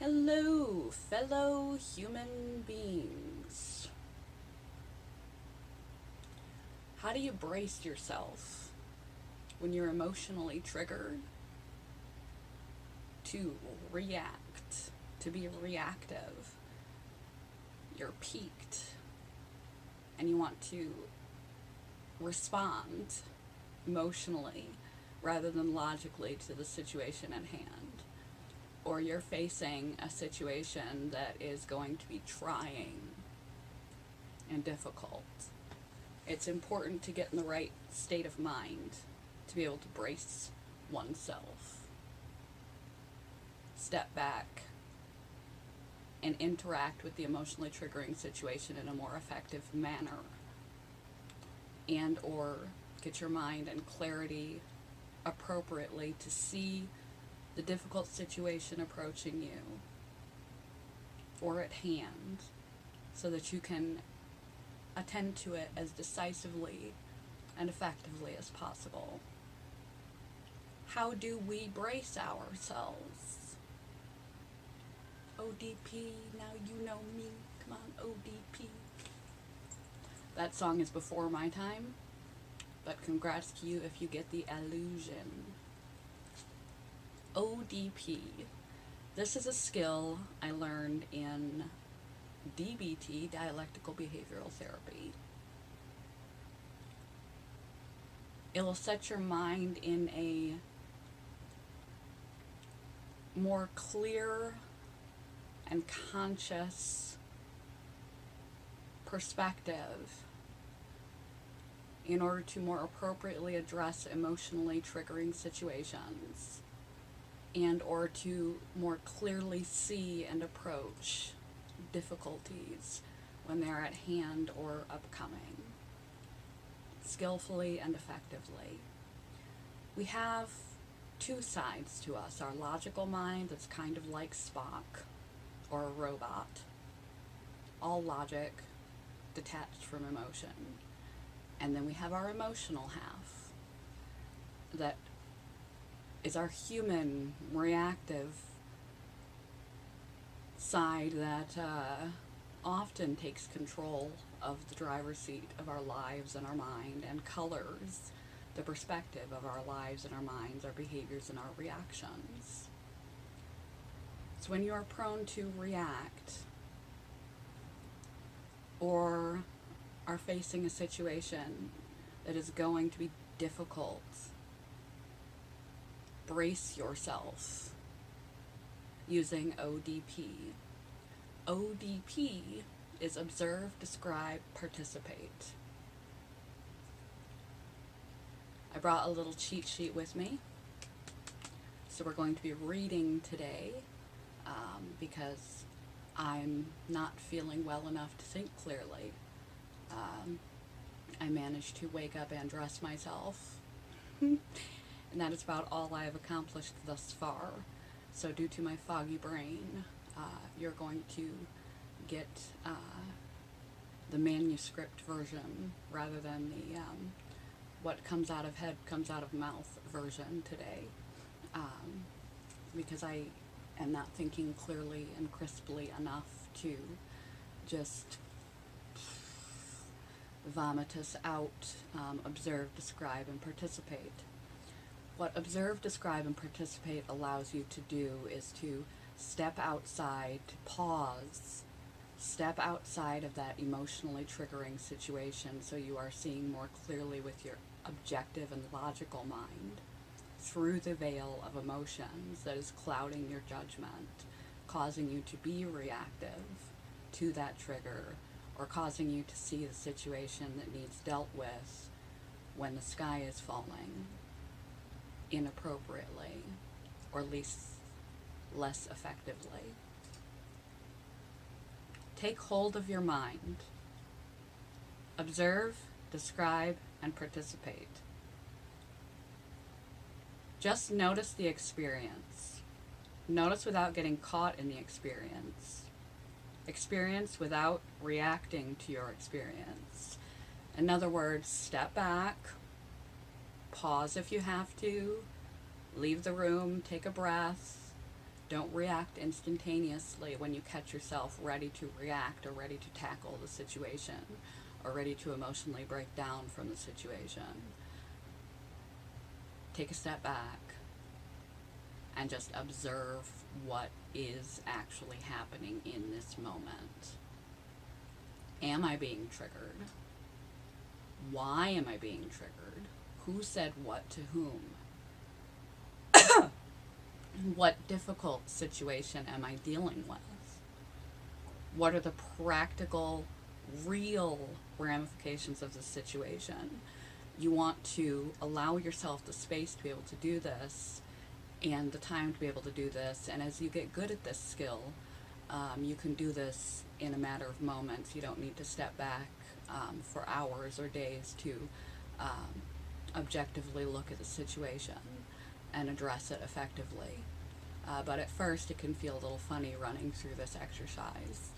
Hello, fellow human beings. How do you brace yourself when you're emotionally triggered to react, to be reactive? You're peaked and you want to respond emotionally rather than logically to the situation at hand. Or you're facing a situation that is going to be trying and difficult. It's important to get in the right state of mind to be able to brace oneself. Step back and interact with the emotionally triggering situation in a more effective manner, and or get your mind and clarity appropriately to see the difficult situation approaching you or at hand so that you can attend to it as decisively and effectively as possible. How do we brace ourselves? ODP, now you know me. Come on, ODP. That song is before my time, but congrats to you if you get the illusion. ODP. This is a skill I learned in DBT, dialectical behavioral therapy. It'll set your mind in a more clear and conscious perspective in order to more appropriately address emotionally triggering situations, and or to more clearly see and approach difficulties when they're at hand or upcoming, skillfully and effectively. We have two sides to us: our logical mind, that's kind of like Spock or a robot, all logic, detached from emotion. And then we have our emotional half, that is our human, reactive side that often takes control of the driver's seat of our lives and our mind, and colors the perspective of our lives and our minds, our behaviors and our reactions. So when you are prone to react or are facing a situation that is going to be difficult, brace yourself using ODP. ODP is observe, describe, participate. I brought a little cheat sheet with me. So we're going to be reading today because I'm not feeling well enough to think clearly. I managed to wake up and dress myself. And that is about all I have accomplished thus far. So due to my foggy brain, you're going to get the manuscript version rather than the what comes out of head comes out of mouth version today, because I am not thinking clearly and crisply enough to just vomit us out. Observe, describe, and participate. What observe, describe, and participate allows you to do is to step outside, to pause, step outside of that emotionally triggering situation so you are seeing more clearly with your objective and logical mind through the veil of emotions that is clouding your judgment, causing you to be reactive to that trigger, or causing you to see the situation that needs dealt with when the sky is falling inappropriately, or at least less effectively. Take hold of your mind. Observe, describe, and participate. Just notice the experience. Notice without getting caught in the experience. Experience without reacting to your experience. In other words, step back, pause if you have to, leave the room, take a breath, Don't react instantaneously when you catch yourself ready to react or ready to tackle the situation or ready to emotionally break down from the situation. Take a step back and just observe what is actually happening in this moment. Am I being triggered? Why am I being triggered? Who said what to whom? What difficult situation am I dealing with? What are the practical, real ramifications of the situation? You want to allow yourself the space to be able to do this and the time to be able to do this. And as you get good at this skill, you can do this in a matter of moments. You don't need to step back for hours or days to objectively look at the situation and address it effectively. But at first it can feel a little funny running through this exercise.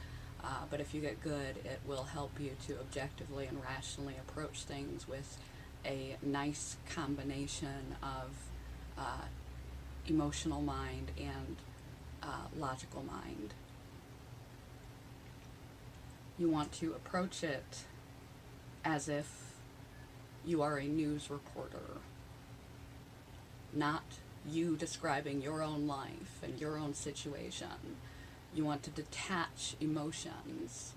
But if you get good, it will help you to objectively and rationally approach things with a nice combination of emotional mind and logical mind. You want to approach it as if you are a news reporter, not you describing your own life and your own situation. You want to detach emotions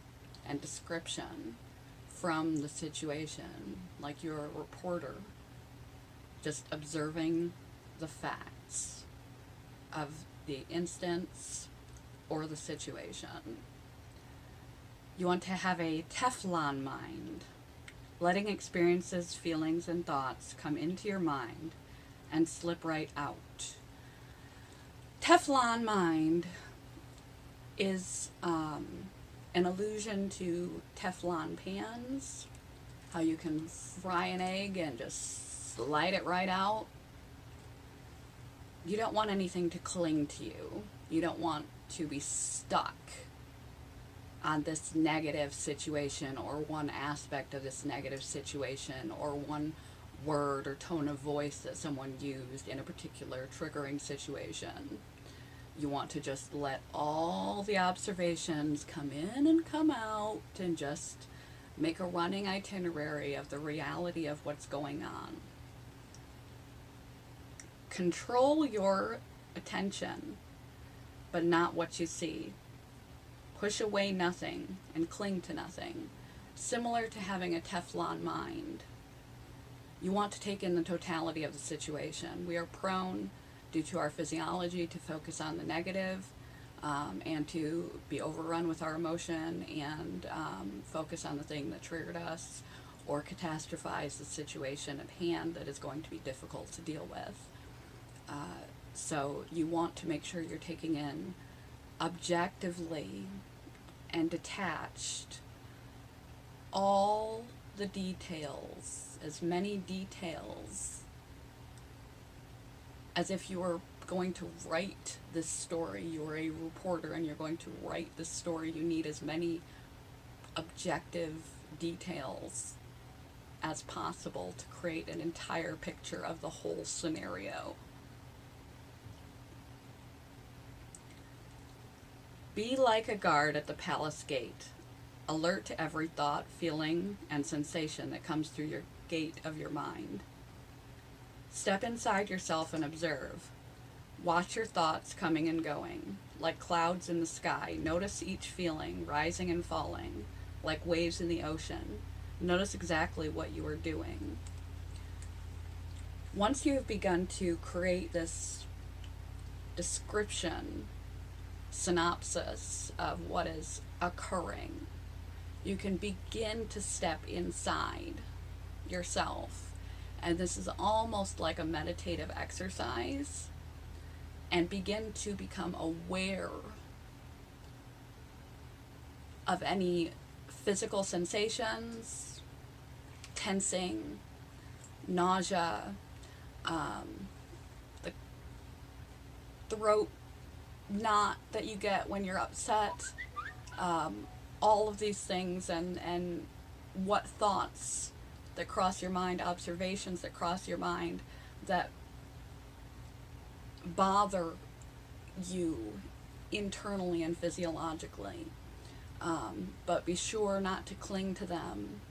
and description from the situation, like you're a reporter, just observing the facts of the instance or the situation. You want to have a Teflon mind, letting experiences, feelings, and thoughts come into your mind and slip right out. Teflon mind is an allusion to Teflon pans, how you can fry an egg and just slide it right out. You don't want anything to cling to you. You don't want to be stuck on this negative situation or one aspect of this negative situation or one word or tone of voice that someone used in a particular triggering situation. You want to just let all the observations come in and come out and just make a running itinerary of the reality of what's going on. Control your attention, but not what you see. Push away nothing and cling to nothing, similar to having a Teflon mind. You want to take in the totality of the situation. We are prone, due to our physiology, to focus on the negative and to be overrun with our emotion and focus on the thing that triggered us or catastrophize the situation at hand that is going to be difficult to deal with. So you want to make sure you're taking in objectively and detached all the details, as many details as if you were going to write this story. You're a reporter and you're going to write this story. You need as many objective details as possible to create an entire picture of the whole scenario. Be like a guard at the palace gate, alert to every thought, feeling, and sensation that comes through your gate of your mind. Step inside yourself and observe. Watch your thoughts coming and going, like clouds in the sky. Notice each feeling, rising and falling, like waves in the ocean. Notice exactly what you are doing. Once you have begun to create this description, synopsis of what is occurring, you can begin to step inside yourself. And this is almost like a meditative exercise, and begin to become aware of any physical sensations, tensing, nausea, the throat knot that you get when you're upset, all of these things, and what thoughts that cross your mind, observations that cross your mind that bother you internally and physiologically. But be sure not to cling to them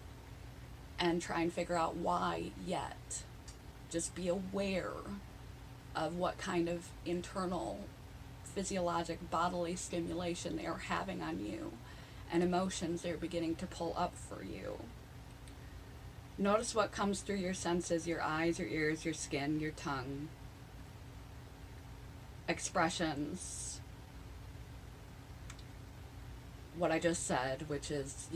and try and figure out why yet. Just be aware of what kind of internal physiologic bodily stimulation they are having on you and emotions they're beginning to pull up for you. Notice what comes through your senses, your eyes, your ears, your skin, your tongue, expressions, what I just said, which is,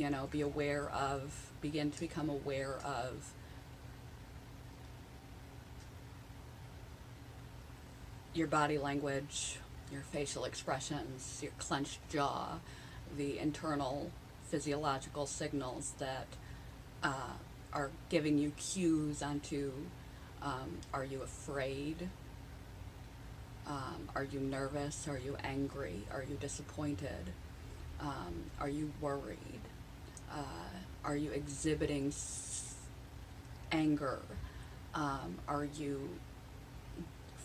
begin to become aware of your body language, your facial expressions, your clenched jaw, the internal physiological signals that are giving you cues onto, are you afraid? Are you nervous? Are you angry? Are you disappointed? Are you worried? Are you exhibiting anger? Are you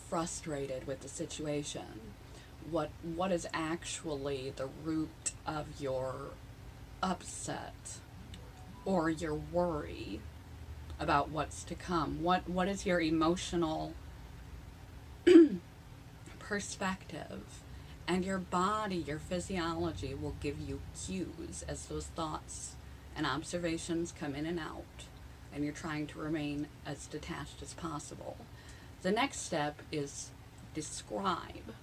frustrated with the situation? What is actually the root of your upset or your worry about what's to come? What is your emotional perspective? And your body, your physiology will give you cues as those thoughts and observations come in and out, and you're trying to remain as detached as possible. The next step is describe.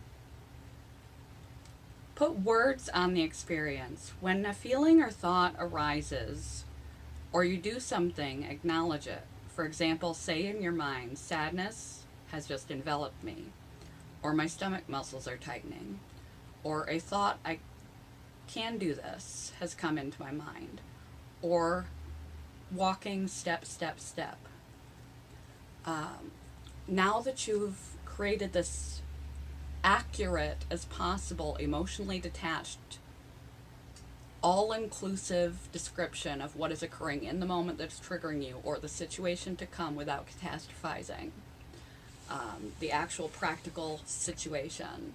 Put words on the experience. When a feeling or thought arises, or you do something, acknowledge it. For example, say in your mind, sadness has just enveloped me, or my stomach muscles are tightening, or a thought, I can do this, has come into my mind, or walking step, step, step. Now that you've created this accurate as possible, emotionally detached, all-inclusive description of what is occurring in the moment that's triggering you, or the situation to come without catastrophizing, the actual practical situation,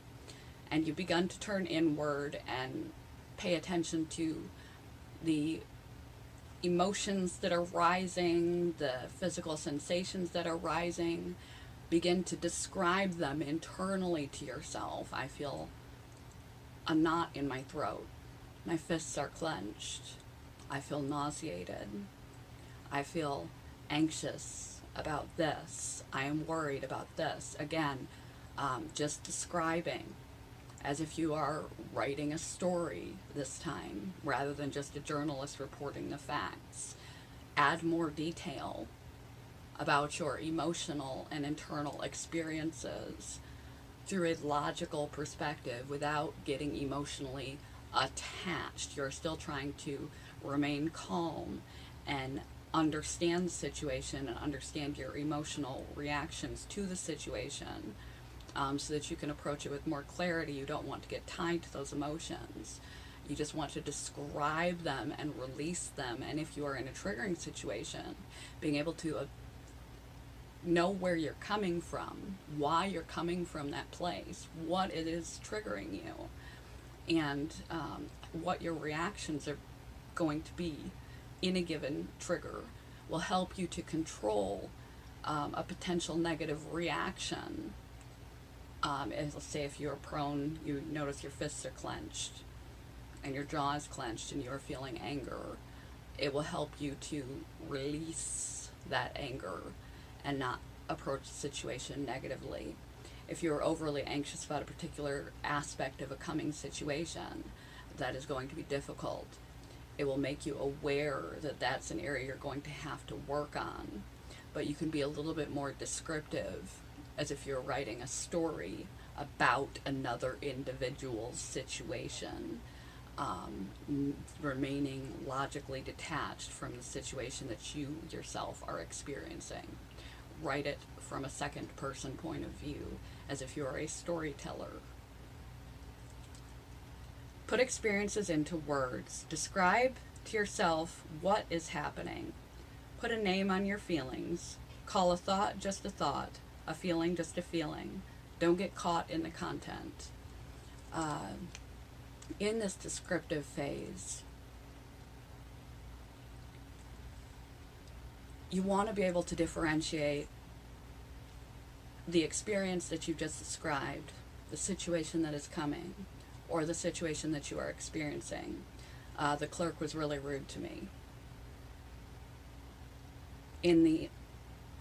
and you've begun to turn inward and pay attention to the emotions that are rising, the physical sensations that are rising, begin to describe them internally to yourself. I feel a knot in my throat. My fists are clenched. I feel nauseated. I feel anxious about this. I am worried about this. Again, just describing as if you are writing a story this time, rather than just a journalist reporting the facts. Add more detail about your emotional and internal experiences through a logical perspective without getting emotionally attached. You're still trying to remain calm and understand the situation and understand your emotional reactions to the situation, so that you can approach it with more clarity. You don't want to get tied to those emotions. You just want to describe them and release them. And if you are in a triggering situation, being able to know where you're coming from, why you're coming from that place, what it is triggering you, and what your reactions are going to be in a given trigger will help you to control a potential negative reaction. As let's say if you're prone, you notice your fists are clenched and your jaw is clenched and you're feeling anger, it will help you to release that anger and not approach the situation negatively. If you're overly anxious about a particular aspect of a coming situation that is going to be difficult, it will make you aware that that's an area you're going to have to work on. But you can be a little bit more descriptive, as if you're writing a story about another individual's situation, remaining logically detached from the situation that you yourself are experiencing. Write it from a second person point of view, as if you're a storyteller. Put experiences into words. Describe to yourself what is happening. Put a name on your feelings. Call a thought just a thought, a feeling just a feeling. Don't get caught in the content. in this descriptive phase, you want to be able to differentiate the experience that you just described, the situation that is coming, or the situation that you are experiencing. The clerk was really rude to me. In the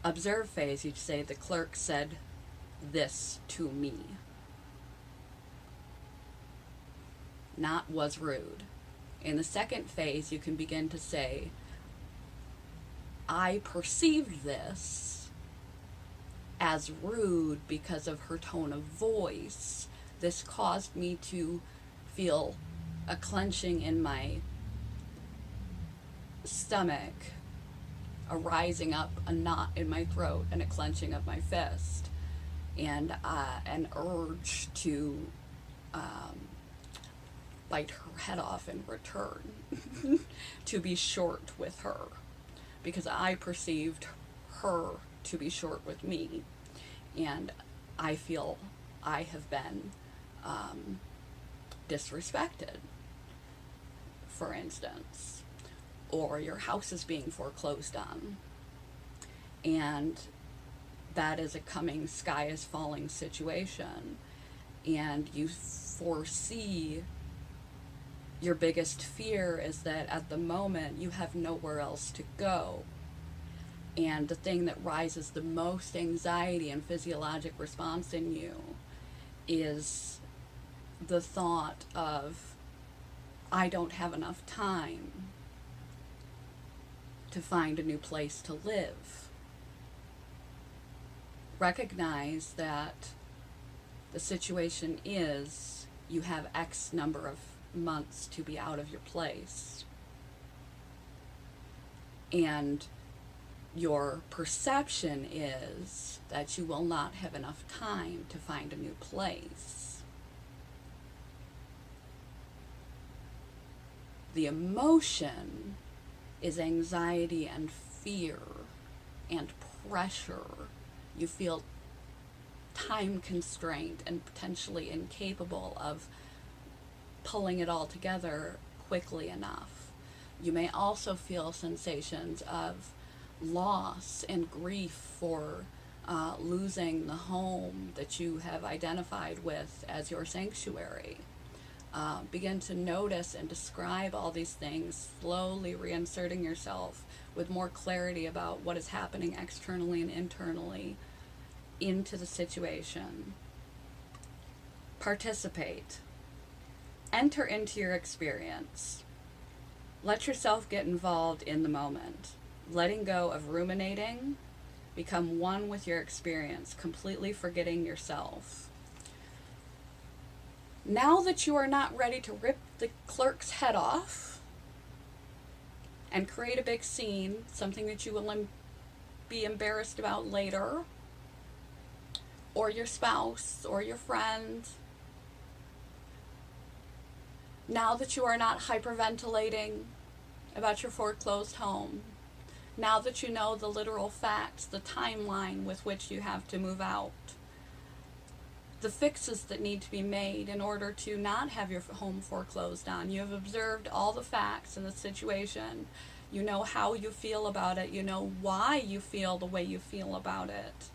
observe phase, you'd say the clerk said this to me, not was rude. In the second phase, you can begin to say, I perceived this as rude because of her tone of voice. This caused me to feel a clenching in my stomach, a rising up, a knot in my throat, and a clenching of my fist, and an urge to bite her head off in return, to be short with her, because I perceived her to be short with me, and I feel I have been disrespected, for instance, or your house is being foreclosed on, and that is a coming sky is falling situation, and you foresee your biggest fear is that at the moment you have nowhere else to go. And the thing that rises the most anxiety and physiologic response in you is the thought of, I don't have enough time to find a new place to live. Recognize that the situation is you have X number of months to be out of your place. And your perception is that you will not have enough time to find a new place. The emotion is anxiety and fear and pressure. You feel time constrained and potentially incapable of pulling it all together quickly enough. You may also feel sensations of loss and grief for losing the home that you have identified with as your sanctuary. Begin to notice and describe all these things, slowly reinserting yourself with more clarity about what is happening externally and internally into the situation. Participate. Enter into your experience. Let yourself get involved in the moment. Letting go of ruminating, become one with your experience, completely forgetting yourself. Now that you are not ready to rip the clerk's head off and create a big scene, something that you will be embarrassed about later, or your spouse, or your friend, now that you are not hyperventilating about your foreclosed home, now that you know the literal facts, the timeline with which you have to move out, the fixes that need to be made in order to not have your home foreclosed on. You have observed all the facts in the situation. You know how you feel about it. You know why you feel the way you feel about it.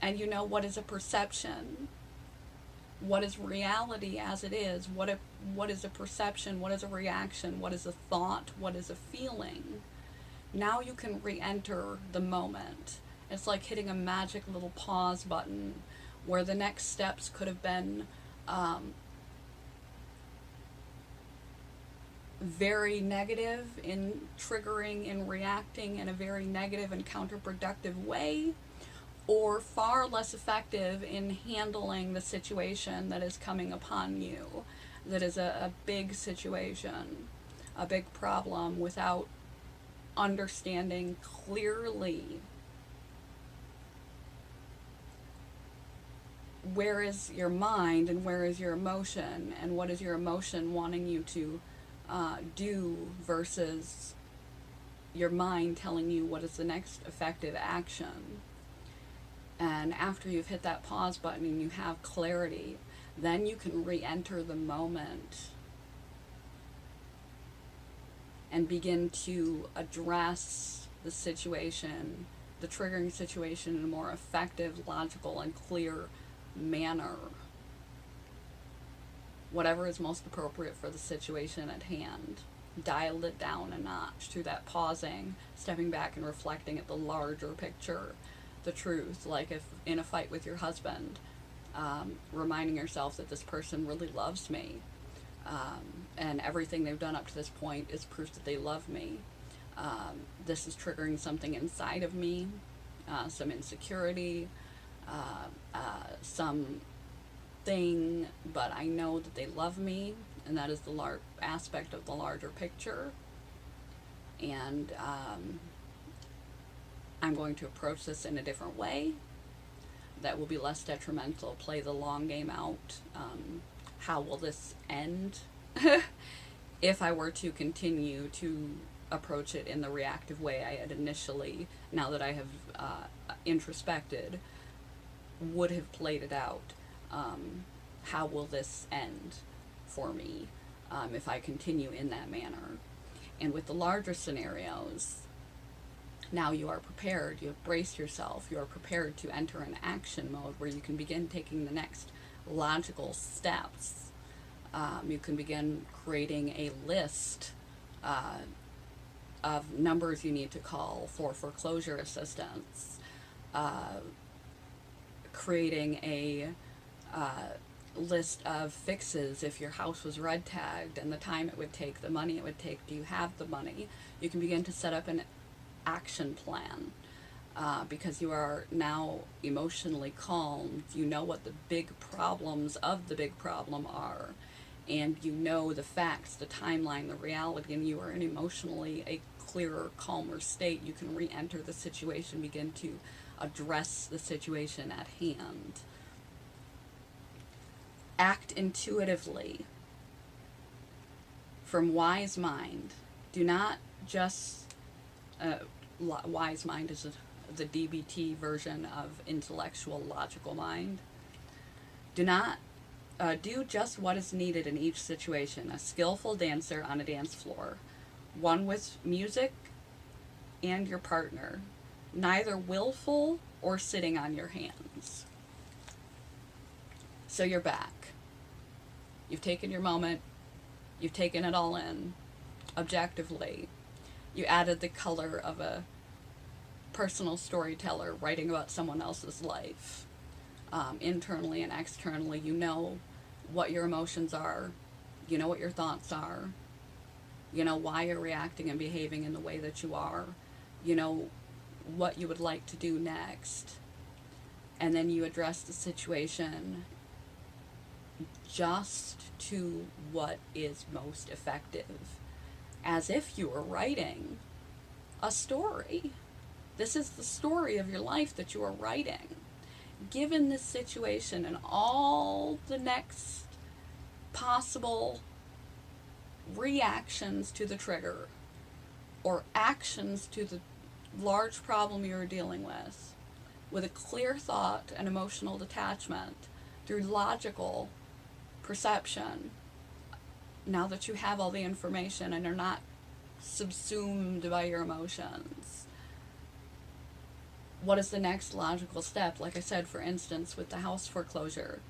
And you know what is a perception. What is reality as it is? What is a perception? What is a reaction? What is a thought? What is a feeling? Now you can re-enter the moment. It's like hitting a magic little pause button where the next steps could have been very negative in triggering and reacting in a very negative and counterproductive way, or far less effective in handling the situation that is coming upon you, that is a big situation, a big problem, without understanding clearly where is your mind and where is your emotion, and what is your emotion wanting you to do versus your mind telling you what is the next effective action. And after you've hit that pause button and you have clarity, Then you can re-enter the moment and begin to address the situation, the triggering situation, in a more effective, logical, and clear manner. Whatever is most appropriate for the situation at hand. Dial it down a notch through that pausing, stepping back and reflecting at the larger picture, the truth. Like if in a fight with your husband, reminding yourself that this person really loves me, and everything they've done up to this point is proof that they love me. This is triggering something inside of me, some insecurity, some thing, but I know that they love me, and that is the aspect of the larger picture. And I'm going to approach this in a different way that will be less detrimental. Play the long game out. How will this end? If I were to continue to approach it in the reactive way I had initially, now that I have introspected, would have played it out. How will this end for me if I continue in that manner? And with the larger scenarios, now you are prepared, you have braced yourself, you are prepared to enter an action mode where you can begin taking the next logical steps. You can begin creating a list of numbers you need to call for foreclosure assistance, creating a list of fixes if your house was red tagged and the time it would take, the money it would take. Do you have the money? You can begin to set up an action plan because you are now emotionally calm. You know what the big problems of the big problem are, and you know the facts, the timeline, the reality, and you are in emotionally a clearer, calmer state. You can re-enter the situation, begin to address the situation at hand. Act intuitively from wise mind. Do not just wise mind is the DBT version of intellectual logical mind. Do not do just what is needed in each situation. A skillful dancer on a dance floor, one with music and your partner, neither willful or sitting on your hands. So you're back. You've taken your moment. You've taken it all in objectively. You added the color of a personal storyteller writing about someone else's life. Internally and externally, you know what your emotions are. You know what your thoughts are. You know why you're reacting and behaving in the way that you are. You know what you would like to do next. And then you address the situation just to what is most effective, as if you were writing a story. This is the story of your life that you are writing. Given this situation and all the next possible reactions to the trigger or actions to the large problem you're dealing with a clear thought and emotional detachment through logical perception, now that you have all the information and are not subsumed by your emotions, what is the next logical step? Like I said, for instance, with the house foreclosure,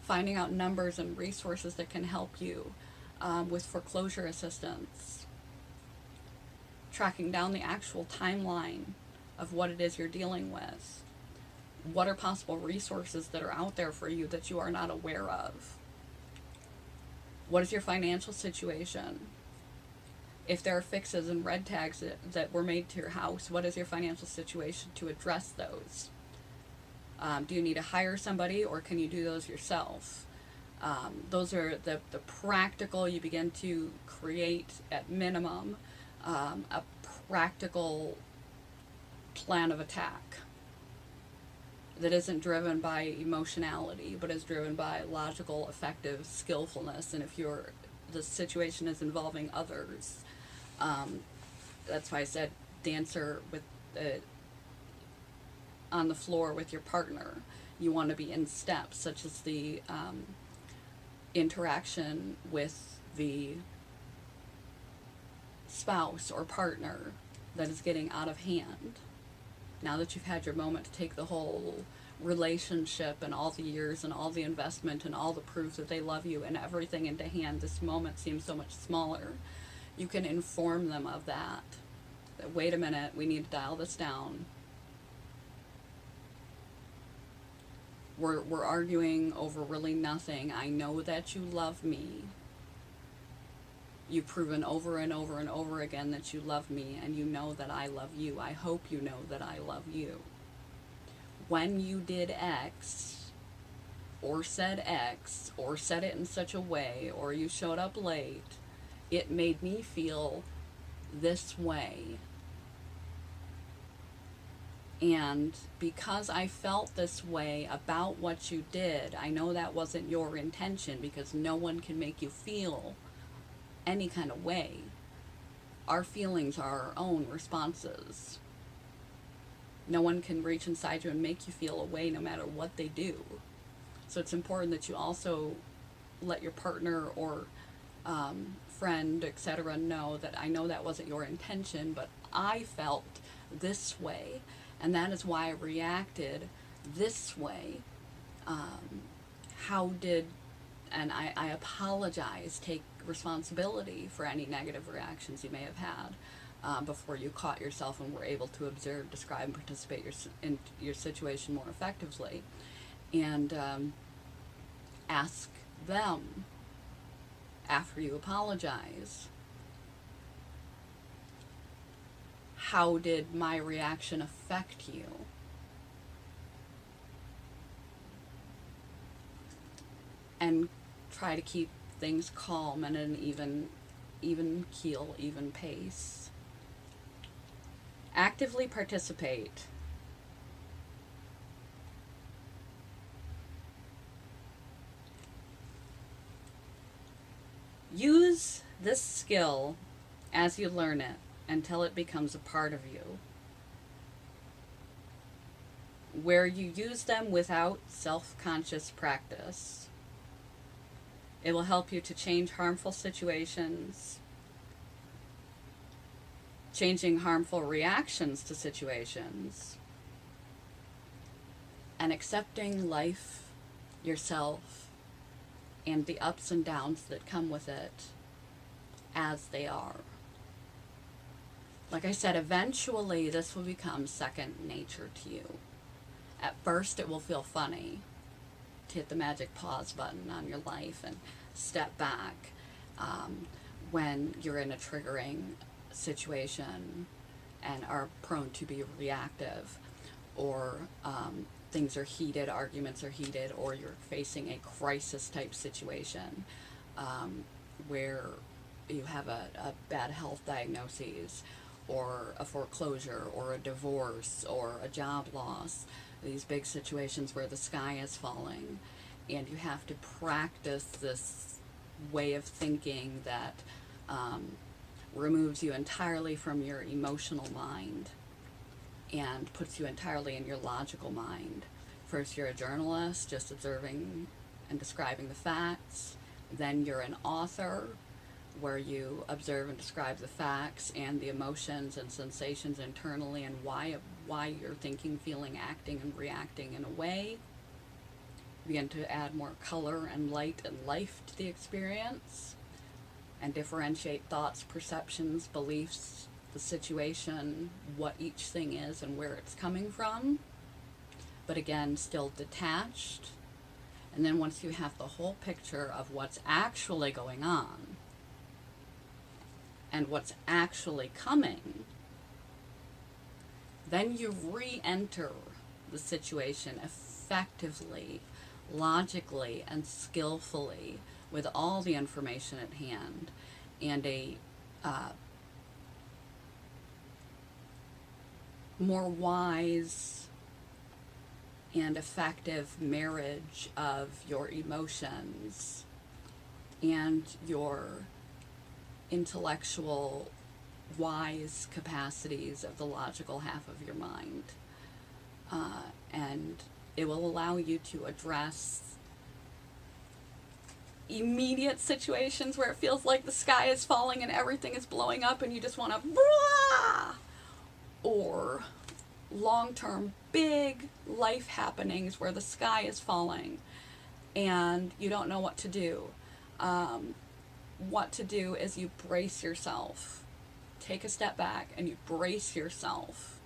finding out numbers and resources that can help you with foreclosure assistance, tracking down the actual timeline of what it is you're dealing with. What are possible resources that are out there for you that you are not aware of? What is your financial situation? If there are fixes and red tags that were made to your house, what is your financial situation to address those? Do you need to hire somebody, or can you do those yourself? Those are the practical. You begin to create, at minimum, a practical plan of attack that isn't driven by emotionality, but is driven by logical, effective skillfulness. And if the situation is involving others, that's why I said dancer with on the floor with your partner. You want to be in steps, such as the interaction with the spouse or partner that is getting out of hand. Now that you've had your moment to take the whole relationship and all the years and all the investment and all the proof that they love you and everything into hand, this moment seems so much smaller. You can inform them of that. That, wait a minute, we need to dial this down. We're arguing over really nothing. I know that you love me. You've proven over and over and over again that you love me, and you know that I love you. I hope you know that I love you. When you did X, or said it in such a way, or you showed up late, it made me feel this way. And because I felt this way about what you did, I know that wasn't your intention, because no one can make you feel any kind of way. Our feelings are our own responses. No one can reach inside you and make you feel a way no matter what they do. So it's important that you also let your partner or friend, etc. know that I know that wasn't your intention, but I felt this way, and that is why I reacted this way. And I apologize, take responsibility for any negative reactions you may have had before you caught yourself and were able to observe, describe, and participate in your situation more effectively. And ask them, after you apologize, how did my reaction affect you? And try to keep things calm and an even keel, even pace. Actively participate. Use this skill as you learn it until it becomes a part of you, where you use them without self-conscious practice. It will help you to change harmful situations, changing harmful reactions to situations, and accepting life, yourself, and the ups and downs that come with it as they are. Like I said, eventually this will become second nature to you. At first it will feel funny to hit the magic pause button on your life and step back when you're in a triggering situation and are prone to be reactive, or things are heated, arguments are heated, or you're facing a crisis type situation where you have a bad health diagnosis, or a foreclosure, or a divorce, or a job loss. These big situations where the sky is falling, and you have to practice this way of thinking that removes you entirely from your emotional mind and puts you entirely in your logical mind. First, you're a journalist, just observing and describing the facts. Then you're an author, where you observe and describe the facts and the emotions and sensations internally, and why you're thinking, feeling, acting, and reacting in a way. You begin to add more color and light and life to the experience, and differentiate thoughts, perceptions, beliefs, the situation, what each thing is and where it's coming from, but again, still detached. And then once you have the whole picture of what's actually going on and what's actually coming, then you re-enter the situation effectively, logically, and skillfully, with all the information at hand, and a more wise and effective marriage of your emotions and your intellectual, wise capacities of the logical half of your mind. And it will allow you to address immediate situations where it feels like the sky is falling and everything is blowing up and you just want to blah, or long-term big life happenings where the sky is falling and you don't know what to do. What to do is you brace yourself. Take a step back and you brace yourself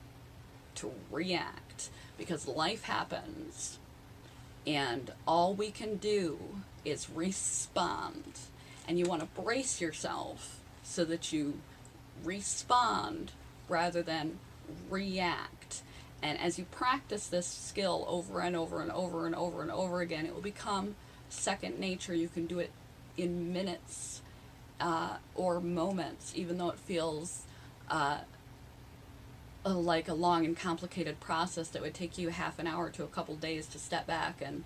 to react, because life happens and all we can do is respond. And you want to brace yourself so that you respond rather than react. And as you practice this skill over and over and over and over and over again, it will become second nature. You can do it in minutes or moments, even though it feels like a long and complicated process that would take you half an hour to a couple days to step back and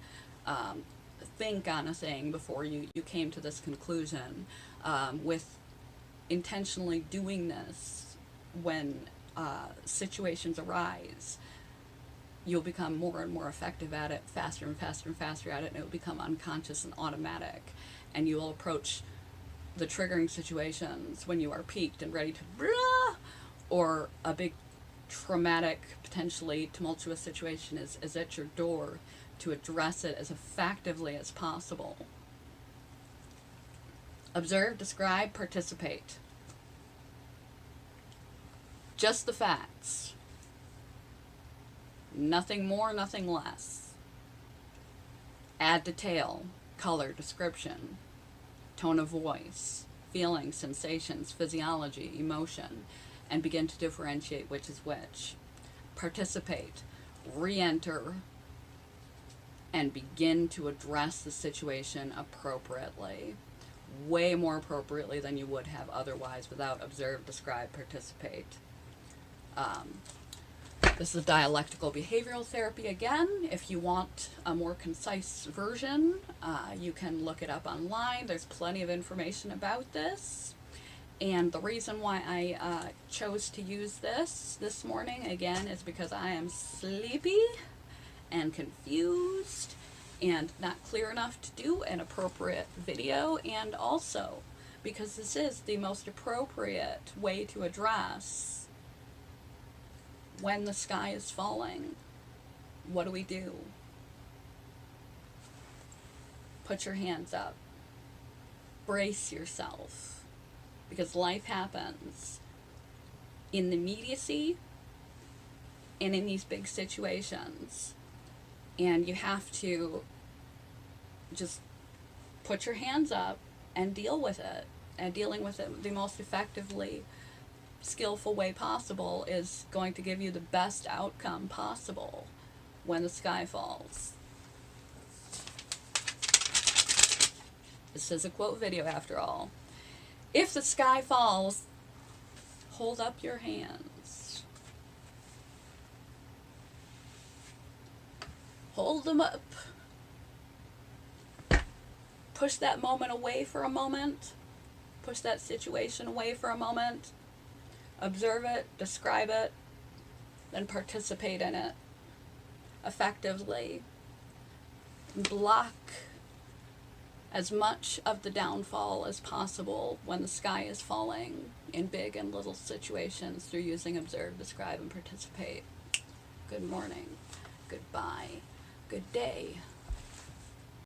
think on a thing before you came to this conclusion. With intentionally doing this when situations arise, you'll become more and more effective at it, faster and faster and faster at it, and it will become unconscious and automatic. And you will approach the triggering situations when you are peaked and ready to blah, or a big traumatic, potentially tumultuous situation is at your door, to address it as effectively as possible. Observe, describe, participate. Just the facts. Nothing more, nothing less. Add detail, color, description, tone of voice, feelings, sensations, physiology, emotion, and begin to differentiate which is which. Participate, re-enter, and begin to address the situation appropriately. Way more appropriately than you would have otherwise without observe, describe, participate. This is dialectical behavioral therapy again. If you want a more concise version, you can look it up online. There's plenty of information about this. And the reason why I chose to use this morning, again, is because I am sleepy and confused and not clear enough to do an appropriate video, and also because this is the most appropriate way to address when the sky is falling. What do? Put your hands up. Brace yourself. Because life happens in the immediacy and in these big situations. And you have to just put your hands up and deal with it. And dealing with it the most effectively, skillful way possible is going to give you the best outcome possible when the sky falls. This is a quote video after all. If the sky falls, hold up your hands. Hold them up. Push that moment away for a moment. Push that situation away for a moment. Observe it, describe it, then participate in it effectively. Block as much of the downfall as possible when the sky is falling in big and little situations through using observe, describe, and participate. Good morning. Goodbye. Good day.